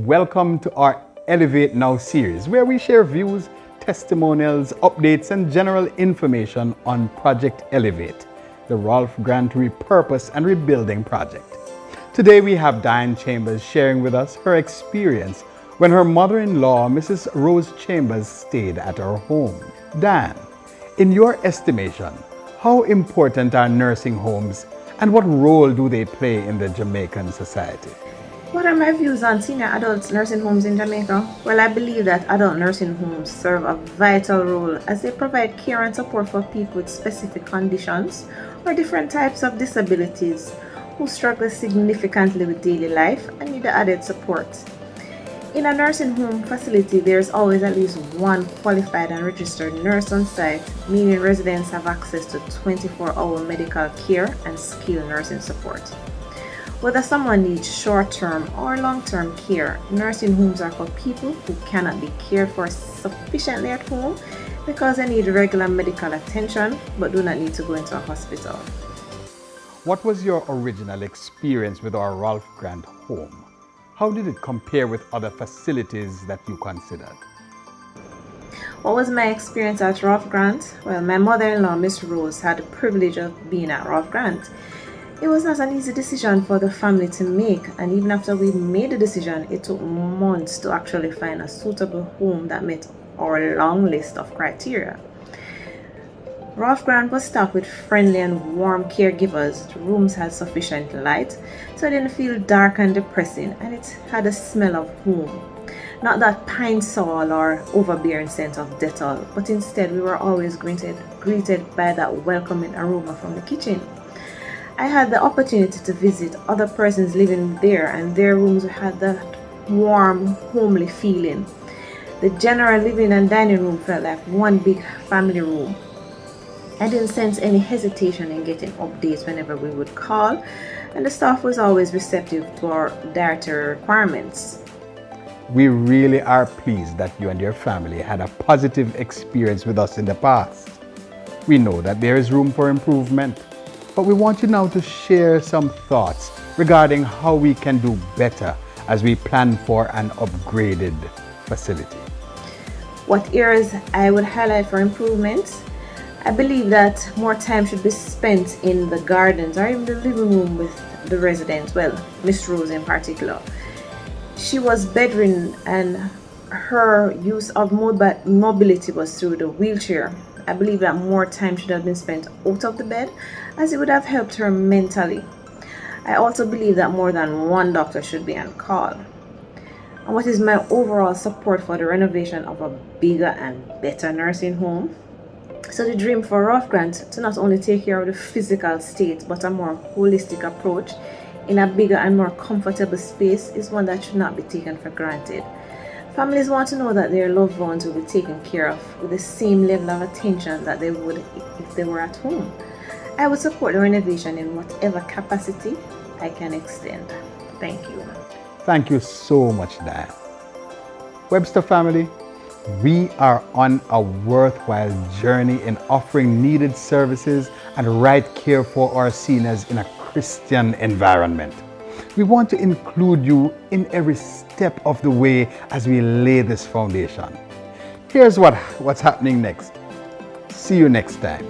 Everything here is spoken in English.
welcome to our Elevate Now series, where we share views, testimonials, updates, and general information on Project Elevate, the Rolph Grant Repurpose and Rebuilding Project. Today we have Diane Chambers sharing with us her experience when her mother-in-law, Mrs. Rose Chambers, stayed at her home. Diane, in your estimation, how important are nursing homes and what role do they play in the Jamaican society? What are my views on senior adult nursing homes in Jamaica? Well, I believe that adult nursing homes serve a vital role as they provide care and support for people with specific conditions or different types of disabilities who struggle significantly with daily life and need added support. In a nursing home facility, there is always at least one qualified and registered nurse on site, meaning residents have access to 24-hour medical care and skilled nursing support. Whether someone needs short-term or long-term care, nursing homes are for people who cannot be cared for sufficiently at home because they need regular medical attention but do not need to go into a hospital. What was your original experience with our Rolph Grant home? How did it compare with other facilities that you considered? What was my experience at Rolph Grant? Well, my mother-in-law, Miss Rose, had the privilege of being at Rolph Grant. It was not an easy decision for the family to make, and even after we made the decision, it took months to actually find a suitable home that met our long list of criteria. Rolph Grant was staffed with friendly and warm caregivers. The rooms had sufficient light, so it didn't feel dark and depressing, and it had a smell of home. Not that pine sol or overbearing scent of Dettol, but instead we were always greeted by that welcoming aroma from the kitchen. I had the opportunity to visit other persons living there, and their rooms had that warm, homely feeling. The general living and dining room felt like one big family room. I didn't sense any hesitation in getting updates whenever we would call, and the staff was always receptive to our dietary requirements. We really are pleased that you and your family had a positive experience with us in the past. We know that there is room for improvement, but we want you now to share some thoughts regarding how we can do better as we plan for an upgraded facility. What areas I would highlight for improvements? I believe that more time should be spent in the gardens or even the living room with the residents, well, Miss Rose in particular. She was bedridden and her use of mobility was through the wheelchair. I believe that more time should have been spent out of the bed as it would have helped her mentally. I also believe that more than one doctor should be on call. And what is my overall support for the renovation of a bigger and better nursing home? So the dream for Rolph Grant to not only take care of the physical state but a more holistic approach in a bigger and more comfortable space is one that should not be taken for granted. Families want to know that their loved ones will be taken care of with the same level of attention that they would if they were at home. I would support the renovation in whatever capacity I can extend. Thank you. Thank you so much, Diane. Webster family, we are on a worthwhile journey in offering needed services and right care for our seniors in a Christian environment. We want to include you in every step of the way as we lay this foundation. Here's what's happening next. See you next time.